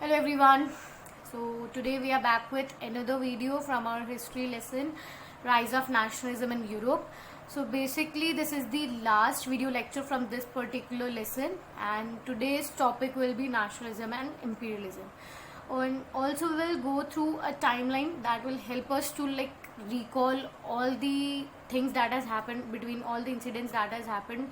Hello everyone. So today we are back with another video from our history lesson, Rise of Nationalism in Europe. So basically this is the last video lecture from this particular lesson, and today's topic will be nationalism and imperialism. And also we'll go through a timeline that will help us to recall all the things that has happened between all the incidents that has happened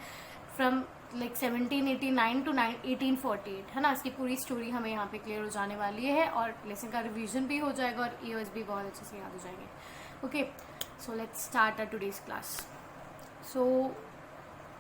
from 1789 to 1848 है ना. इसकी पूरी story हमें यहाँ पे clear हो जाने वाली है और लेसन का रिवीजन भी हो जाएगा और ईओएस भी बहुत अच्छे से याद हो जाएंगे. Okay, so let's start our today's class. So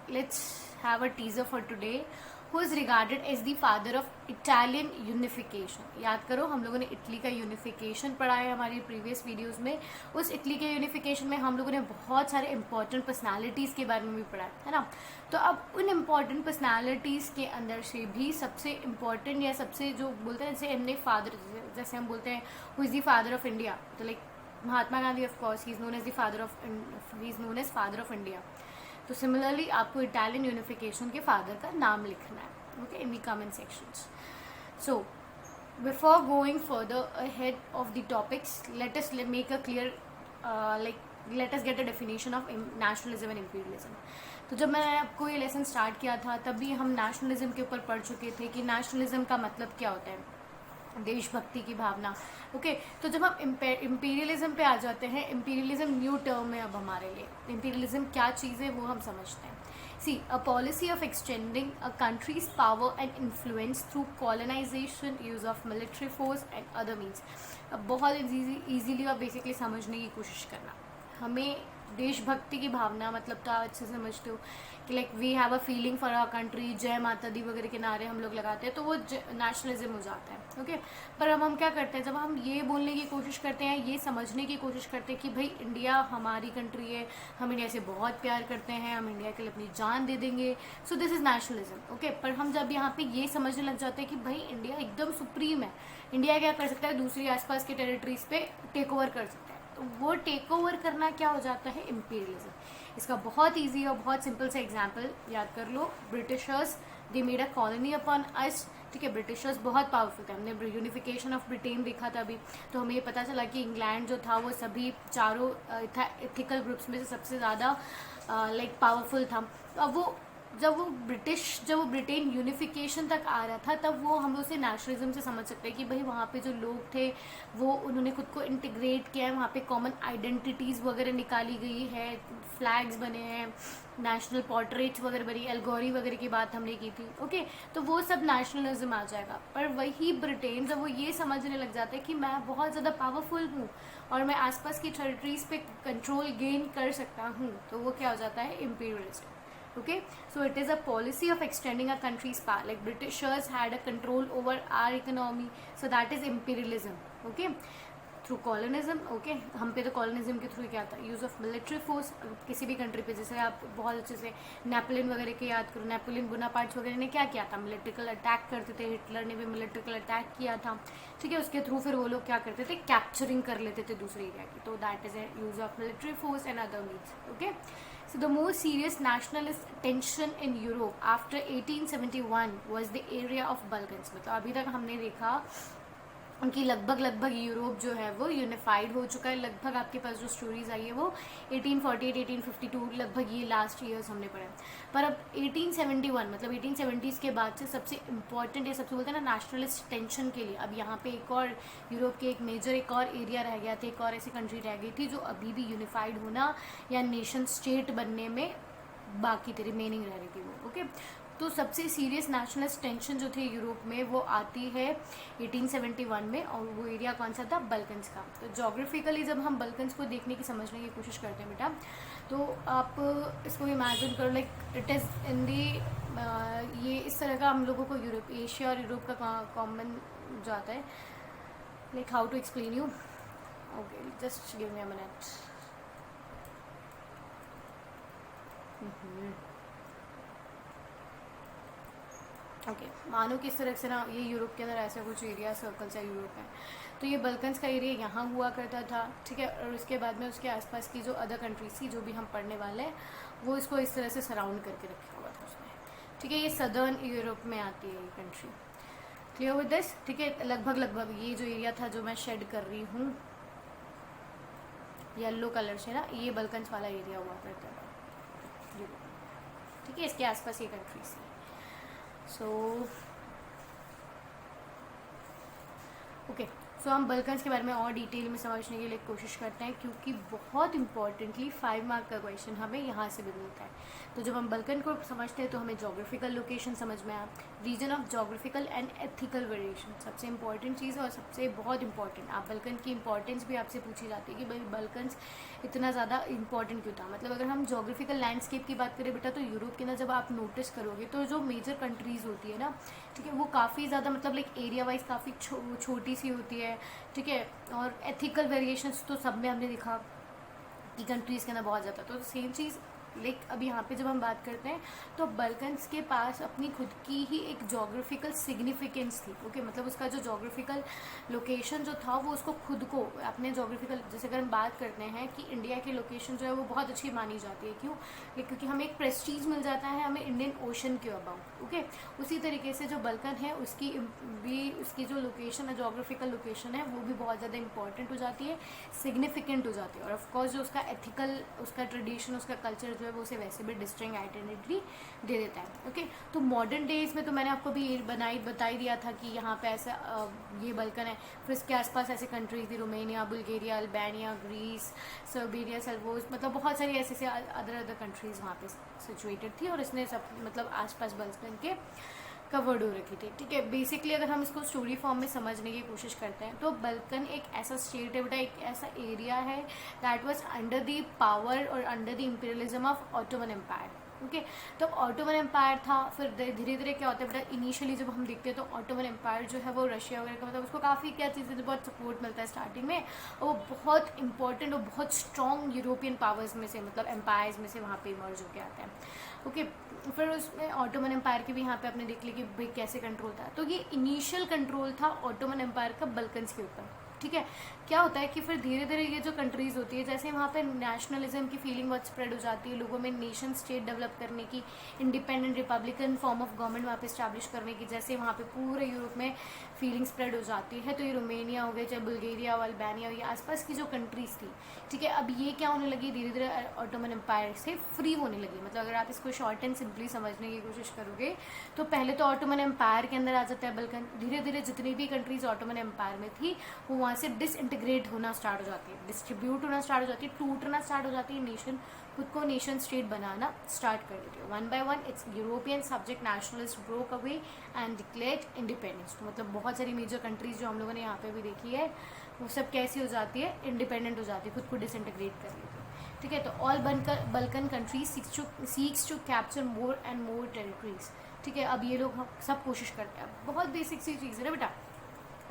let's have a teaser for today. Who is regarded as the father of Italian unification. याद करो, हम लोगों ने इटली का यूनिफिकेशन पढ़ा है हमारी प्रीवियस वीडियोस में. उस इटली के यूनिफिकेशन में हम लोगों ने बहुत सारे इंपॉर्टेंट पर्सनालिटीज़ के बारे में भी पढ़ा है ना. तो अब उन इम्पॉर्टेंट पर्सनालिटीज़ के अंदर से भी सबसे इम्पॉर्टेंट या सबसे जो बोलते हैं, जैसे हमने फादर, जैसे हम बोलते हैं who is the father of India, तो Mahatma Gandhi of course, he is known as father of India. तो सिमिलरली आपको इटालियन यूनिफिकेशन के फादर का नाम लिखना है, okay, in the comment sections. So before going further ahead of the topics, let us make a clear let us get a definition of nationalism and imperialism. तो जब मैंने आपको ये लेसन स्टार्ट किया था तब भी हम नेशनलिज्म के ऊपर पढ़ चुके थे कि नेशनलिज्म का मतलब क्या होता है, देशभक्ति की भावना. ओके, तो जब हम इंपीरियलिज्म पे आ जाते हैं, इंपीरियलिज्म न्यू टर्म है अब हमारे लिए. इंपीरियलिज्म क्या चीज़ है वो हम समझते हैं. See, a policy of extending a country's power and influence through colonisation, use of military force and other means. अब बहुत ईजीली और बेसिकली समझने की कोशिश करना. हमें देशभक्ति की भावना मतलब तो आप अच्छे से समझते हो कि we have a feeling for our country, जय माता दी वगैरह के नारे हम लोग लगाते हैं, तो वो नेशनलिज्म हो जाता है. ओके, पर अब हम क्या करते हैं, जब हम ये बोलने की कोशिश करते हैं, ये समझने की कोशिश करते हैं कि भाई इंडिया हमारी कंट्री है, हम इंडिया से बहुत प्यार करते हैं, हम इंडिया के लिए अपनी जान दे देंगे, so this is nationalism. Okay, पर हम जब यहाँ पे ये समझने लग जाते हैं कि भाई इंडिया एकदम सुप्रीम है, इंडिया क्या कर सकता है, दूसरी आसपास के टेरिटरीज पे टेक ओवर कर सकता है, तो वो टेक ओवर करना क्या हो जाता है, इंपीरियलिज्म. इसका बहुत इजी और बहुत सिंपल सा एग्जांपल याद कर लो. Britishers, they made a colony upon us. ठीक है, ब्रिटिशर्स बहुत पावरफुल थे. हमने यूनिफिकेशन ऑफ ब्रिटेन देखा था अभी, तो हमें ये पता चला कि इंग्लैंड जो था वो सभी चारों एथिकल ग्रुप्स में से सबसे ज़्यादा पावरफुल था. तो अब जब वो ब्रिटेन यूनिफिकेशन तक आ रहा था, तब वो हम उसे नेशनलिज्म से समझ सकते हैं कि भाई वहाँ पे जो लोग थे वो उन्होंने खुद को इंटीग्रेट किया है, वहाँ पे कॉमन आइडेंटिटीज़ वगैरह निकाली गई है, फ्लैग्स बने हैं, नेशनल पोर्ट्रेट्स वगैरह बनी, एल्गोरी वगैरह की बात हमने की थी. ओके, तो वो सब नेशनलिज्म आ जाएगा. पर वही ब्रिटेन जब वो ये समझने लग जाता है कि मैं बहुत ज़्यादा पावरफुल हूँ और मैं आसपास की टेरिटरीज पे कंट्रोल गेन कर सकता हूँ, तो वो क्या हो जाता है, imperialism. Okay, so it is a policy of extending a country's power. Like Britishers had a control over our economy, so that is imperialism. Okay, through colonialism. Okay, हम पे तो कॉलोनिज्म के थ्रू क्या था, यूज़ ऑफ मिलिट्री फोर्स. किसी भी country पे, जैसे आप बहुत अच्छे से नेपोलियन वगैरह के याद करो, नेपोलियन बोनापार्ट वगैरह ने क्या किया था, मिलिट्रिकल अटैक करते थे. हिटलर ने भी मिलिट्रिकल अटैक किया था. ठीक है, उसके थ्रू फिर वो लोग क्या करते थे, कैप्चरिंग कर लेते थे दूसरे एरिया की. तो that is a use of military force and other means. Okay, so the most serious nationalist tension in Europe after 1871 was the area of Balkans. मतलब अभी तक हमने देखा उनकी लगभग यूरोप जो है वो यूनिफाइड हो चुका है. लगभग आपके पास जो स्टोरीज आई है वो 1848, 1852 लगभग ये लास्ट ईयर्स हमने पढ़ा. पर अब 1871 मतलब 1870s के बाद से सबसे इम्पॉर्टेंट या सबसे बोलते हैं ना नेशनलिस्ट टेंशन के लिए, अब यहाँ पे एक और यूरोप के एक मेजर एक और एरिया रह गया था, एक और ऐसी कंट्री रह गई थी जो अभी भी यूनिफाइड होना या नेशन स्टेट बनने में बाकी थी, रिमेनिंग रह रही थी वो. ओके, तो सबसे सीरियस नेशनलिस्ट टेंशन जो थी यूरोप में वो आती है 1871 में, और वो एरिया कौन सा था, बल्कन्स का. तो जोग्राफिकली जब हम बल्कन्स को देखने की समझने की कोशिश करते हैं बेटा, तो आप इसको इमेजिन करो इट इज़ इन दी, ये इस तरह का हम लोगों को यूरोप, एशिया और यूरोप का कॉमन जाता है. How to explain you. Okay, just give me a minute. Okay, मानो कि इस तरह से ना ये यूरोप के अंदर ऐसा कुछ एरिया सर्कल्स है यूरोप में, तो ये बल्कन्स का एरिया यहाँ हुआ करता था. ठीक है, और उसके बाद में उसके आसपास की जो अदर कंट्रीज थी जो भी हम पढ़ने वाले हैं, वो इसको इस तरह से सराउंड करके रखा हुआ था उसमें. ठीक है, ये सदर्न यूरोप में आती है ये कंट्री. Clear with this? ठीक है, लगभग ये जो एरिया था जो मैं शेड कर रही हूँ येलो कलर से ना, ये बल्कन्स वाला एरिया हुआ करता था। ठीक है, इसके आसपास ये कंट्रीज थी। सो ओके, सो हम बल्कन्स के बारे में और डिटेल में समझने के लिए कोशिश करते हैं, क्योंकि बहुत इंपॉर्टेंटली 5 मार्क का क्वेश्चन हमें यहाँ से भी मिलता है। तो जब हम बल्कन को समझते हैं तो हमें जोग्राफिकल लोकेशन समझ में आया, reason of geographical and ethical variation सबसे इंपॉर्टेंट चीज़ है, और सबसे बहुत इंपॉर्टेंट आप बल्कन की इंपॉर्टेंस भी आपसे पूछी जाती है कि भाई बल्कन्स इतना ज़्यादा इंपॉर्टेंट क्यों था। मतलब अगर हम जोग्राफिकल लैंडस्केप की बात करें बेटा, तो यूरोप के ना जब आप नोटिस करोगे तो जो मेजर कंट्रीज़ होती है ना, ठीक है, वो काफ़ी ज़्यादा मतलब लाइक एरिया वाइज काफ़ी छोटी सी होती है। ठीक है, और एथिकल वेरिएशंस तो सब में हमने देखा कि कंट्रीज़ के अंदर बहुत ज़्यादा, तो सेम चीज़ लाइक अभी यहाँ पे जब हम बात करते हैं तो बल्कन्स के पास अपनी खुद की ही एक जोग्राफिकल सिग्निफिकेंस थी। ओके, मतलब उसका जो जोग्राफिकल लोकेशन जो था वो उसको खुद को अपने जोग्राफिकल, जैसे अगर हम बात करते हैं कि इंडिया की लोकेशन जो है वो बहुत अच्छी मानी जाती है, क्यों? क्योंकि हमें एक प्रेस्टीज मिल जाता है हमें इंडियन ओशन के अबाउट। ओके, उसी तरीके से जो बल्कन है उसकी भी उसकी जो लोकेशन है, जोग्राफिकल लोकेशन है, वो भी बहुत ज़्यादा इंपॉर्टेंट हो जाती है, सिग्निफिकेंट हो जाती है। और ऑफकोर्स जो उसका एथिकल, उसका ट्रेडिशन, उसका कल्चर जो है वो उसे वैसे भी डिस्टिंक्ट आइडेंटिटी दे देता है। ओके, तो मॉडर्न डेज में तो मैंने आपको भी बताई दिया था कि यहाँ पे ऐसा ये बल्कन है, फिर इसके आसपास ऐसे कंट्रीज थी, Romania, Bulgaria, Albania, Greece, Serbia, सेल्वोस, मतलब बहुत सारी ऐसे अदर कंट्रीज वहाँ पे सिचुएटेड थी, और इसने सब मतलब आसपास बल्कन के कवर्ड हो रखी थी। ठीक है, बेसिकली अगर हम इसको स्टोरी फॉर्म में समझने की कोशिश करते हैं तो बल्कन एक ऐसा स्टेट है बेटा, एक ऐसा एरिया है that was under the power और under the imperialism of Ottoman Empire. Okay, तो ऑटोमन एम्पायर था, फिर धीरे धीरे क्या होता है बेटा, इनिशियली जब हम देखते हैं तो ऑटोमन एम्पायर जो है वो रशिया वगैरह का, मतलब उसको काफ़ी क्या चीज़ें बहुत सपोर्ट मिलता है स्टार्टिंग में, और वो बहुत इंपॉर्टेंट और बहुत स्ट्रॉन्ग यूरोपियन पावर्स में से, मतलब एम्पायर्स में से वहाँ पे इमर्ज होकर आता है। ओके, फिर उसमें ऑटोमन एम्पायर के भी यहाँ पे आपने देख लिया कि भाई कैसे कंट्रोल था। तो ये इनिशियल कंट्रोल था ऑटोमन एम्पायर का बल्कन्स के ऊपर। ठीक है, क्या होता है कि फिर धीरे धीरे ये जो कंट्रीज़ होती है, जैसे वहाँ पे नेशनलिज्म की फीलिंग बहुत स्प्रेड हो जाती है, लोगों में नेशन स्टेट डेवलप करने की, independent Republican form of government वहाँ पे इस्टेब्लिश करने की, जैसे वहाँ पे पूरे यूरोप में फीलिंग स्प्रेड हो जाती है। तो ये रोमेनिया हो गया, चाहे बुल्गारिया, अल्बानिया, ये आसपास की जो कंट्रीज़ थी, ठीक है, अब ये क्या होने लगी, धीरे धीरे ऑटोमन एम्पायर से फ्री होने लगी। मतलब अगर आप इसको शॉर्ट एंड सिंपली समझने की कोशिश करोगे तो पहले तो ऑटोमन एम्पायर के अंदर आ जाता है बल्कन, धीरे धीरे जितनी भी कंट्रीज ऑटोमन एम्पायर में थी वो वहाँ से डिसइंटीग्रेट होना स्टार्ट हो जाती है, डिस्ट्रीब्यूट होना स्टार्ट हो जाती है, टूटना स्टार्ट हो जाती है, नेशन खुद को नेशन स्टेट बनाना स्टार्ट कर देती है। One by one it's European subject nationalist broke away and declared independence. तो मतलब बहुत सारी मेजर कंट्रीज जो हम लोगों ने यहाँ पे भी देखी है वो सब कैसी हो जाती है, इंडिपेंडेंट हो जाती है, खुद को डिसइंटीग्रेट कर लेती है। ठीक है, तो all Balkan countries seeks to capture more and more territories. ठीक है, अब ये लोग सब कोशिश करते हैं। बहुत बेसिक सी चीज़ है ना बेटा,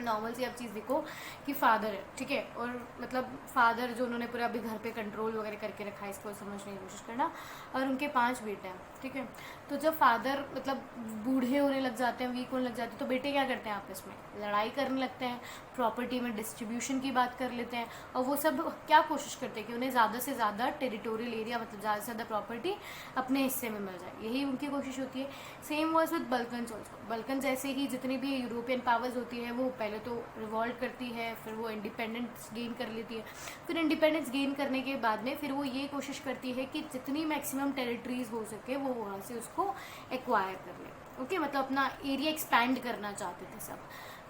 नॉर्मल सी आप चीज़ देखो कि फादर है, ठीक है, और मतलब फादर जो उन्होंने पूरा अभी घर पे कंट्रोल वगैरह करके रखा है, इसको समझने की कोशिश करना, और उनके 5 बेटे हैं। ठीक है, तो जब फादर मतलब बूढ़े होने लग जाते हैं, वीक होने लग जाते हैं, तो बेटे क्या करते हैं, आपस में लड़ाई करने लगते हैं, प्रॉपर्टी में डिस्ट्रीब्यूशन की बात कर लेते हैं, और वो सब क्या कोशिश करते हैं कि उन्हें ज़्यादा से ज़्यादा टेरिटोरियल एरिया, मतलब ज़्यादा से ज़्यादा प्रॉपर्टी अपने हिस्से में मिल जाए, यही उनकी कोशिश होती है। Same was with Balkans also. Balkan जैसे ही जितनी भी यूरोपियन पावर्स होती है वो पहले तो रिवॉल्ट करती है, फिर वो इंडिपेंडेंस गेन कर लेती है, फिर इंडिपेंडेंस गेन करने के बाद में फिर वो ये कोशिश करती है कि जितनी मैक्सिमम टेरिटरीज हो सके वो वहाँ से उसको एक्वायर कर ले। ओके, मतलब अपना एरिया एक्सपैंड करना चाहते थे सब,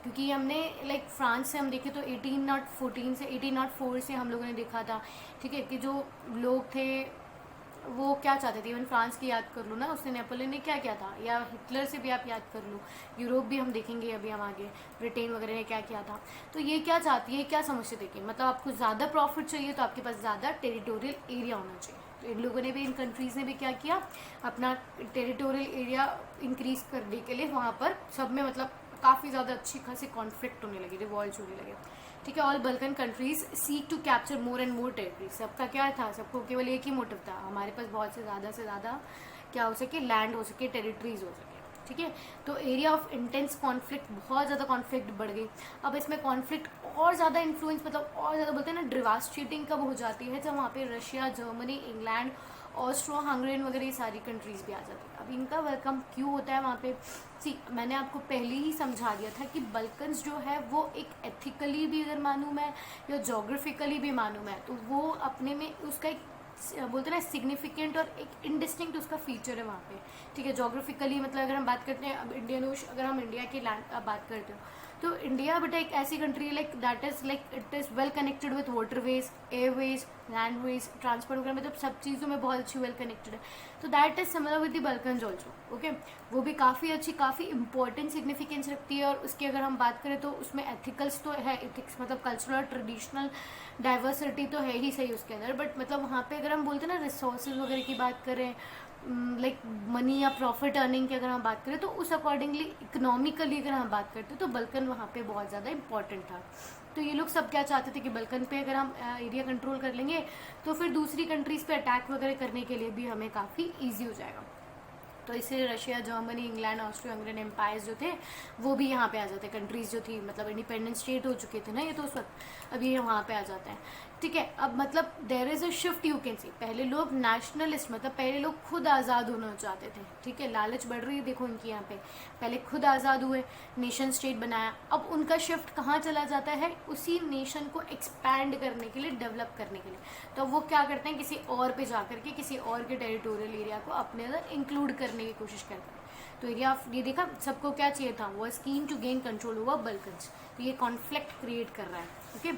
क्योंकि हमने लाइक फ्रांस से हम देखे तो 1814 से 1804 से हम लोगों ने देखा था, ठीक है, कि जो लोग थे वो क्या चाहते थे। इवन फ्रांस की याद कर लो ना, उसने नेपोलियन ने क्या किया था, या हिटलर से भी आप याद कर लो, यूरोप भी हम देखेंगे अभी हम आगे, ब्रिटेन वगैरह ने क्या किया था। तो ये क्या चाहती है, क्या समझते थे कि मतलब आपको ज़्यादा प्रॉफिट चाहिए तो आपके पास ज़्यादा टेरिटोरियल एरिया होना चाहिए। तो इन लोगों ने भी, इन कंट्रीज़ ने भी क्या किया, अपना टेरिटोरियल एरिया इंक्रीज़ करने के लिए वहाँ पर सब में मतलब काफ़ी ज़्यादा अच्छी खासी कॉन्फ्लिक्ट होने लगे, रिवॉल्ट होने लगे। ठीक है, all Balkan countries seek to capture more and more territory. सबका क्या था, सबको केवल एक ही मोटिव था, हमारे पास बहुत से ज़्यादा क्या हो सके, लैंड हो सके, टेरिटरीज हो सके। ठीक है, तो एरिया ऑफ इंटेंस कॉन्फ्लिक्ट, बहुत ज़्यादा कॉन्फ्लिक्ट बढ़ गई। अब इसमें कॉन्फ्लिक्ट और ज़्यादा इन्फ्लुएंस, मतलब और ज़्यादा बोलते हैं ना, डिवास्टेटिंग कब हो जाती है, जब वहाँ पे Russia, Germany, England, Austro Hungarian वगैरह ये सारी कंट्रीज़ भी आ जाती है। अब इनका वेलकम क्यों होता है वहाँ पे? सी, मैंने आपको पहले ही समझा दिया था कि बल्कन्स जो है वो एक एथिकली भी अगर मानूँ मैं या जोग्राफिकली भी मानूँ मैं, तो वो अपने में उसका एक बोलते हैं ना सिग्निफिकेंट और एक इंडिस्टिंक्ट उसका फीचर है वहाँ पे, ठीक है। जोग्राफिकली मतलब अगर हम बात करते हैं अब इंडियन ओशन, अगर हम इंडिया की लैंड बात करते हो तो इंडिया बेटा एक ऐसी country like that is like it is well connected with waterways, airways, landways, transport वगैरह, मतलब सब चीज़ों में बहुत अच्छी वेल कनेक्टेड है। तो that is similar with the Balkans also, okay. वो भी काफ़ी अच्छी, काफ़ी इंपॉर्टेंट सिग्निफिकेंस रखती है। और उसकी अगर हम बात करें तो उसमें एथिकल्स तो है, एथिक्स मतलब कल्चरल और ट्रेडिशनल डाइवर्सिटी तो है ही सही उसके अंदर, बट मतलब वहाँ पे अगर हम बोलते हैं ना रिसोर्सेज वगैरह की बात करें, लाइक मनी या प्रॉफिट अर्निंग की अगर हम बात करें तो उस अकॉर्डिंगली इकोनॉमिकली अगर हम बात करते हैं तो बल्कन वहाँ पे बहुत ज़्यादा इंपॉर्टेंट था। तो ये लोग सब क्या चाहते थे कि बल्कन पे अगर हम एरिया कंट्रोल कर लेंगे तो फिर दूसरी कंट्रीज़ पे अटैक वगैरह करने के लिए भी हमें काफ़ी ईजी हो जाएगा। तो इसलिए Russia, Germany, England, Austria Hungary empires जो थे वो भी यहाँ पे आ जाते हैं। कंट्रीज़ जो थी मतलब इंडिपेंडेंट स्टेट हो चुके थे ना ये तो उस वक्त, अभी ये वहाँ पे आ जाते हैं, ठीक है। अब मतलब there is a shift you can see. पहले लोग नेशनलिस्ट मतलब पहले लोग खुद आज़ाद होना चाहते थे, ठीक है। लालच बढ़ रही है देखो इनकी यहाँ पे, पहले खुद आज़ाद हुए, नेशन स्टेट बनाया, अब उनका शिफ्ट कहाँ चला जाता है? उसी नेशन को एक्सपैंड करने के लिए, डेवलप करने के लिए। तो वो क्या करते हैं, किसी और पे जा करके किसी और के टेरिटोरियल एरिया को अपने अंदर इंक्लूड करने की कोशिश करते हैं। तो एरिया ये देखा सबको क्या चाहिए था, वो keen to gain control over Balkans. तो ये कॉन्फ्लिक्ट क्रिएट कर रहा है, ओके।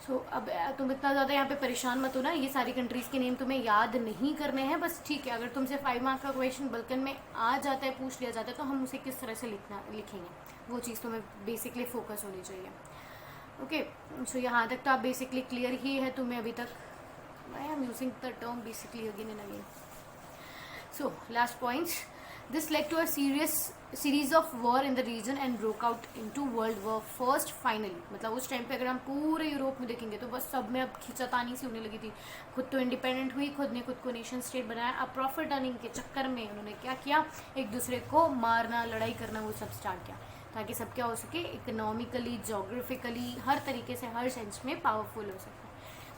सो अब तुम इतना ज़्यादा यहाँ पे परेशान मत हो ना, ये सारी कंट्रीज़ के नेम तुम्हें याद नहीं करने हैं बस, ठीक है। अगर तुमसे 5 मार्क का क्वेश्चन बल्कन में आ जाता है, पूछ लिया जाता है, तो हम उसे किस तरह से लिखेंगे वो चीज़ तुम्हें बेसिकली फोकस होनी चाहिए, ओके। सो यहाँ तक तो आप बेसिकली क्लियर ही है तुम्हें अभी तक। I am using the term basically again and again. So last points, this led to a series of war in the region and broke out into World War First finally। मतलब उस time पे अगर हम पूरे Europe में देखेंगे तो बस सब में अब खिंचातानी सी होने लगी थी। खुद तो इंडिपेंडेंट हुई, खुद ने खुद को नेशन स्टेट बनाया, अब प्रॉफिट अर्निंग के चक्कर में उन्होंने क्या किया, एक दूसरे को मारना, लड़ाई करना, वो सब स्टार्ट किया ताकि सब क्या हो सके, इकोनॉमिकली, जोग्राफिकली, हर तरीके से, हर सेंस में पावरफुल हो सके,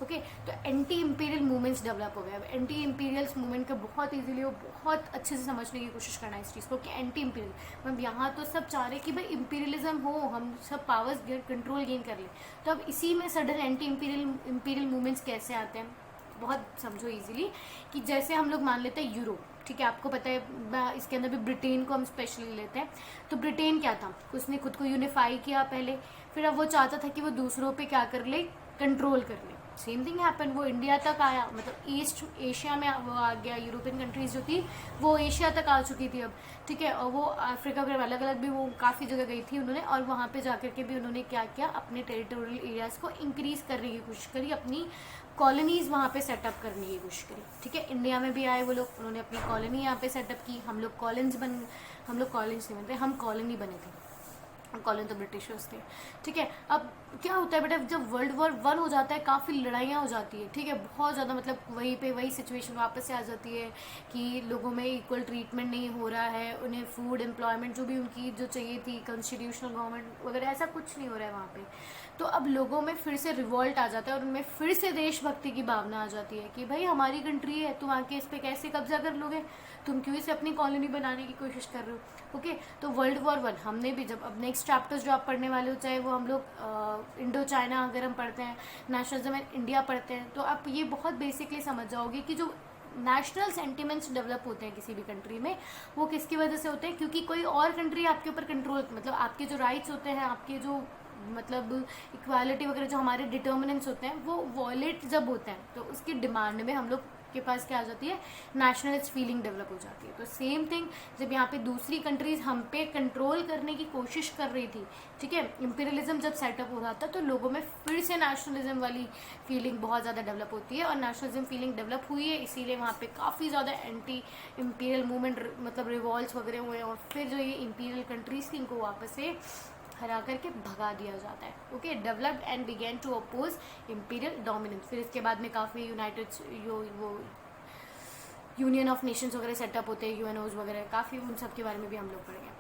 ओके। तो एंटी इंपीरियल मूवमेंट्स डेवलप हो गए। अब एंटी इंपीरियल्स मूवमेंट को बहुत इजीली और बहुत अच्छे से समझने की कोशिश करना है इस चीज़ को कि एंटी इंपीरियल मतलब यहाँ तो सब चाह रहे कि भाई इंपीरियलिज्म हो, हम सब पावर्स कंट्रोल गेन कर लें। तो अब इसी में सडन एंटी इंपीरियल मूवमेंट्स कैसे आते हैं, बहुत समझो इजीली कि जैसे हम लोग मान लेते हैं यूरोप, ठीक है। आपको पता है इसके अंदर भी ब्रिटेन को हम स्पेशली लेते हैं। तो ब्रिटेन क्या था, उसने खुद को यूनिफाई किया पहले, फिर अब वो चाहता था कि वो दूसरों पे क्या कर ले, कंट्रोल कर ले। सेम थिंग हैपन, वो इंडिया तक आया, मतलब ईस्ट एशिया में वो आ गया। यूरोपियन कंट्रीज जो थी वो एशिया तक आ चुकी थी अब, ठीक है। और वो अफ्रीका वगैरह अलग अलग भी वो काफ़ी जगह गई थी उन्होंने, और वहाँ पे जाकर के भी उन्होंने क्या किया, अपने टेरिटोरियल एरियाज़ को इंक्रीज़ करने की कोशिश करी, अपनी कॉलोनीज़ वहाँ पे सेटअप करने की कोशिश करी, ठीक है। इंडिया में भी आए वो लोग, उन्होंने अपनी कॉलोनी यहाँ पे सेटअप की। हम लोग कॉलोनी नहीं बनते, हम कॉलोनी बने थे, कॉलोनी तो ब्रिटिशर्स थे, ठीक है। अब क्या होता है बेटा, जब वर्ल्ड वॉर 1 हो जाता है, काफ़ी लड़ाइयाँ हो जाती है, ठीक है, बहुत ज़्यादा, मतलब वहीं पे वही सिचुएशन वापस से आ जाती है कि लोगों में इक्वल ट्रीटमेंट नहीं हो रहा है, उन्हें फूड, एम्प्लॉयमेंट जो भी उनकी जो चाहिए थी, कॉन्स्टिट्यूशनल गवर्नमेंट वगैरह, ऐसा कुछ नहीं हो रहा है वहाँ पे। तो अब लोगों में फिर से रिवॉल्ट आ जाता है और उनमें फिर से देशभक्ति की भावना आ जाती है कि भाई हमारी कंट्री है, तुम आके इस पर कैसे कब्जा कर लोगे, तुम क्यों इसे अपनी कॉलोनी बनाने की कोशिश कर रहे हो, ओके। तो वर्ल्ड वॉर 1 हमने भी, जब अब नेक्स्ट चैप्टर्स जो आप पढ़ने वाले हो, चाहे वो हम लोग इंडो चाइना अगर हम पढ़ते हैं, नेशनलिज्म इन इंडिया पढ़ते हैं, तो आप ये बहुत बेसिकली समझ जाओगे कि जो नेशनल सेंटिमेंट्स डेवलप होते हैं किसी भी कंट्री में, वो किसकी वजह से होते हैं, क्योंकि कोई और कंट्री आपके ऊपर कंट्रोल, मतलब आपके जो राइट्स होते हैं, आपके जो मतलब इक्वालिटी वगैरह जो हमारे डिटर्मिनेंट्स होते हैं, वो वॉयलेट जब होते हैं तो उसकी डिमांड में हम लोग के पास क्या आ जाती है, नेशनलिस्ट फीलिंग डेवलप हो जाती है। तो सेम थिंग जब यहाँ पे दूसरी कंट्रीज हम पे कंट्रोल करने की कोशिश कर रही थी, ठीक है, इंपीरियलिज्म जब सेटअप हो रहा था, तो लोगों में फिर से नेशनलिज्म वाली फीलिंग बहुत ज़्यादा डेवलप होती है, और नेशनलिज्म फीलिंग डेवलप हुई है, इसीलिए वहाँ पे काफ़ी ज़्यादा एंटी इंपीरियल मूवमेंट मतलब रिवॉल्ट्स वगैरह हुए, और फिर जो ये इंपीरियल कंट्रीज थी इनको वापस से हरा करके भगा दिया जाता है, okay. Developed and began to oppose imperial dominance. फिर इसके बाद में काफ़ी वो यूनियन ऑफ नेशंस वगैरह सेटअप होते हैं, यूएनओज वगैरह, काफ़ी उन सब के बारे में भी हम लोग पढ़ेंगे।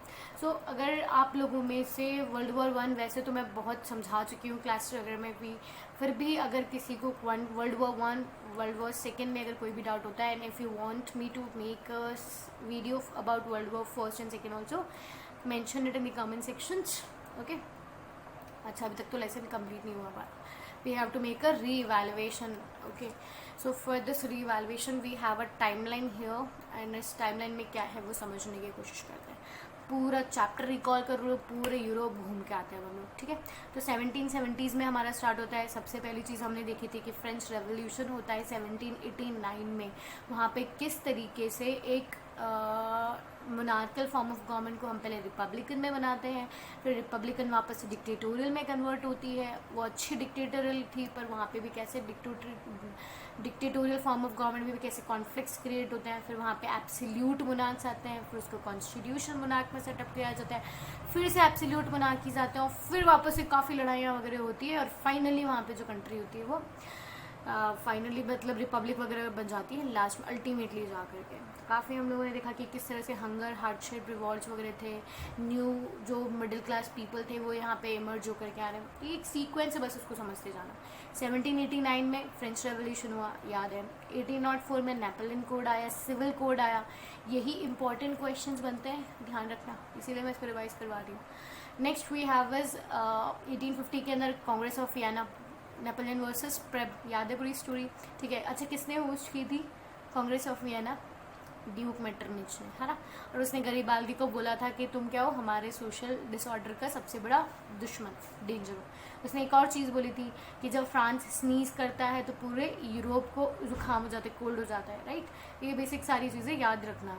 सो अगर आप लोगों में से वर्ल्ड वॉर वन, वैसे तो मैं बहुत समझा चुकी हूँ क्लास वगैरह में भी, फिर भी अगर किसी को world war one, world war second में अगर कोई भी डाउट होता है, and if you want me to make a video about world war first and second also, mention it in the comment sections. Okay. अच्छा, अभी तक तो लेसन कंप्लीट नहीं हुआ, but we have to make a re-evaluation. Okay. So for this re-evaluation we have a timeline here, and इस timeline में क्या है वो समझने की कोशिश करते हैं. पूरा चैप्टर रिकॉल कर रहे हो, पूरे यूरोप घूम के आते हैं हम लोग. ठीक है. तो 1770s में हमारा स्टार्ट होता है. सबसे पहली चीज़ हमने देखी थी कि फ्रेंच रेवोल्यूशन होता है 1789 में. वहाँ पे किस तरीके से एक मोनार्कल फॉर्म ऑफ गवर्नमेंट को हम पहले रिपब्लिकन में बनाते हैं, फिर रिपब्लिकन वापस से डिक्टेटोरियल में कन्वर्ट होती है. वो अच्छी डिक्टेटोरियल थी, पर वहाँ पे भी कैसे डिक्टेटोरियल फॉर्म ऑफ गवर्नमेंट में भी कैसे कॉन्फ्लिक्ट्स क्रिएट होते हैं. फिर वहाँ पे एब्सोल्यूट मोनार्क्स आते हैं, फिर उसको कॉन्स्टिट्यूशन मोनार्क में सेटअप किया जाता है, फिर से एब्सोल्यूट मोनार्कीज आते हैं, और फिर वापस से काफ़ी लड़ाइयाँ वगैरह होती है, और फाइनली वहाँ पे जो कंट्री होती है वो फाइनली मतलब रिपब्लिक वगैरह बन जाती है लास्ट में अल्टीमेटली जा कर के. काफ़ी हम लोगों ने देखा कि किस तरह से हंगर, हार्डशिप, रिवॉल्ट्स वगैरह थे. न्यू जो मिडिल क्लास पीपल थे वो यहाँ पे इमर्ज होकर के आ रहे हैं. एक सीक्वेंस है, बस उसको समझते जाना. 1789 में फ्रेंच रेवोल्यूशन हुआ, याद है. 1804 में नेपोलियन कोड आया, सिविल कोड आया. यही इंपॉर्टेंट क्वेश्चंस बनते हैं, ध्यान रखना, इसीलिए मैं इसको रिवाइज करवा रही हूँ. नेक्स्ट वी हैव इज 1850 के अंदर Congress of Vienna, Napoleon versus प्रेब, याद है पूरी स्टोरी. ठीक है. अच्छा, किसने होस्ट की थी कांग्रेस ऑफ वियना? ड्यूक मेटरनिच ने, है ना. और उसने गरीबाल्दी को बोला था कि तुम क्या हो, हमारे सोशल डिसऑर्डर का सबसे बड़ा दुश्मन, डेंजर हो. उसने एक और चीज़ बोली थी कि जब फ्रांस स्नीज करता है तो पूरे यूरोप को जुकाम हो जाता है, कोल्ड हो जाता है, राइट. ये बेसिक सारी चीज़ें याद रखना.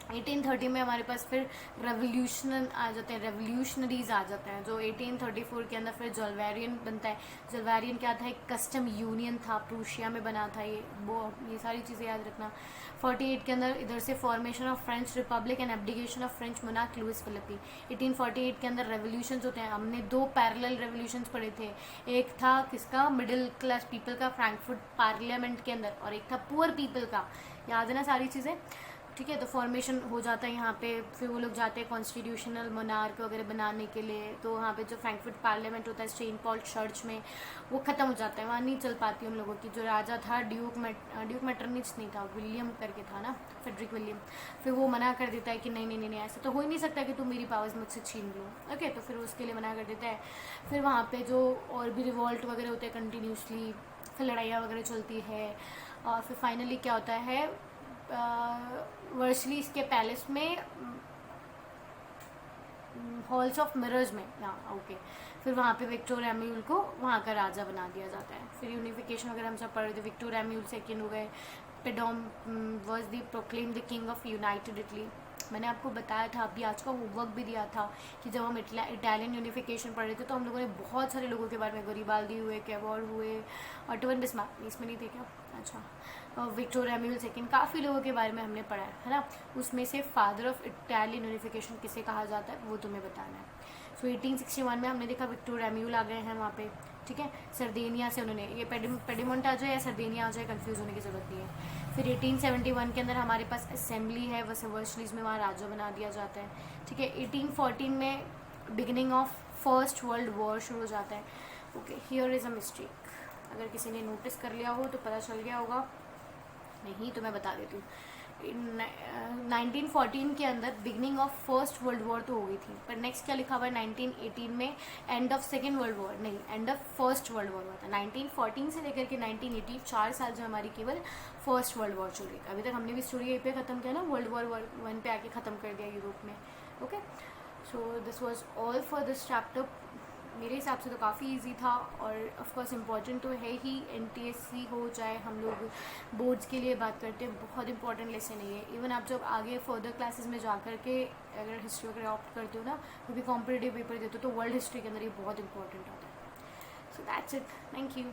1830 में हमारे पास फिर रेवोल्यूशन आ जाते हैं, रेवोल्यूशनरीज आ जाते हैं, जो 1834 के अंदर फिर जलवेरियन बनता है. जलवेरियन क्या था? एक कस्टम यूनियन था, प्रूशिया में बना था ये सारी चीज़ें याद रखना. 48 के अंदर इधर से formation of French republic and abdication of French monarch Louis Philippe. 1848 के अंदर रेवोल्यूशंस होते हैं. हमने 2 पैरेलल रेवोल्यूशंस पढ़े थे. एक था किसका? मिडिल क्लास पीपल का, फ्रैंकफर्ट पार्लियामेंट के अंदर, और एक था पुअर पीपल का. याद है ना सारी चीज़ें? ठीक है. तो फॉर्मेशन हो जाता है यहाँ पे. फिर वो लोग जाते हैं कॉन्स्टिट्यूशनल मोनार्क वगैरह बनाने के लिए. तो वहाँ पे जो फ्रैंकफर्ट पार्लियामेंट होता है सेंट पॉल चर्च में, वो ख़त्म हो जाता है, वहाँ नहीं चल पाती उन लोगों की. जो राजा था ड्यूक मेटरनिच नहीं था, विलियम करके था ना, फेडरिक विलियम. फिर वो मना कर देता है कि नहीं नहीं नहीं, ऐसा तो हो ही नहीं सकता कि तुम मेरी पावर्स मुझसे छीन लो. ओके. तो फिर उसके लिए मना कर देता है. फिर वहाँ पर जो और भी रिवॉल्ट वगैरह होते हैं कंटिन्यूसली, फिर लड़ाइयाँ वगैरह चलती है, और फिर फाइनली क्या होता है, वर्सलीज के पैलेस में, हॉल्स ऑफ मिरर्स में, हाँ ओके. फिर वहाँ पे विक्टोर एम्यूल को वहाँ का राजा बना दिया जाता है. फिर यूनिफिकेशन वगैरह हम सब पढ़ रहे थे. विक्टोर एम्यूल सेकेंड हो गए. पेडोम was the proclaim the king of united Italy. मैंने आपको बताया था, अभी आज का होमवर्क भी दिया था कि जब हम इटालियन यूनिफिकेशन पढ़ रहे थे तो हम लोगों ने बहुत सारे लोगों के बारे में, गरीबाल्दी हुए, कैवोर हुए, ऑटोवन बिस्मार्क, इसमें नहीं थे क्या? अच्छा, विक्टोर एम्यूल सेकेंड, काफ़ी लोगों के बारे में हमने पढ़ा है ना. उसमें से फादर ऑफ इटालियन यूनिफिकेशन किसे कहा जाता है वो तुम्हें बताना है. सो 1861 में हमने देखा विक्टोर एम्यूल आ गए हैं वहाँ पे. ठीक है. सरदेनिया से उन्होंने, ये पेडिमोंट आ जाए या सरदेनिया आ जाए, कंफ्यूज होने की ज़रूरत नहीं है. फिर 1871 के अंदर हमारे पास असेंबली है, वर्सलीज में वहाँ राजा बना दिया जाता है. ठीक है. 1814 में beginning of first world war शुरू हो जाता है. Okay. Here is a mistake. अगर किसी ने नोटिस कर लिया हो तो पता चल गया होगा, नहीं तो मैं बता देती हूँ. 1914 के अंदर beginning of first world war तो हो गई थी, पर नेक्स्ट क्या लिखा हुआ है 1918 में? End of second world war, नहीं, end of first world war हुआ था. 1914 से लेकर के 1918 4 साल जो हमारी केवल फर्स्ट वर्ल्ड वॉर चल रही थी. अभी तक हमने भी स्टोरी यहीं पे ख़त्म किया ना, वर्ल्ड वॉर 1 पे आके ख़त्म कर दिया यूरोप में. Okay. So this was all for this chapter. मेरे हिसाब से तो काफ़ी इजी था, और ऑफ कोर्स इम्पॉर्टेंट तो है ही. NTSC हो चाहे हम लोग बोर्ड्स के लिए बात करते हैं, बहुत इंपॉर्टेंट लेसन है ये. इवन आप जब आगे फर्दर क्लासेस में जा कर के अगर हिस्ट्री वगैरह ऑप्ट करते हो ना, वो भी कॉम्पिटिटिव पेपर देते हो, तो वर्ल्ड हिस्ट्री के अंदर ये बहुत इंपॉर्टेंट होता है. So that's it. Thank you.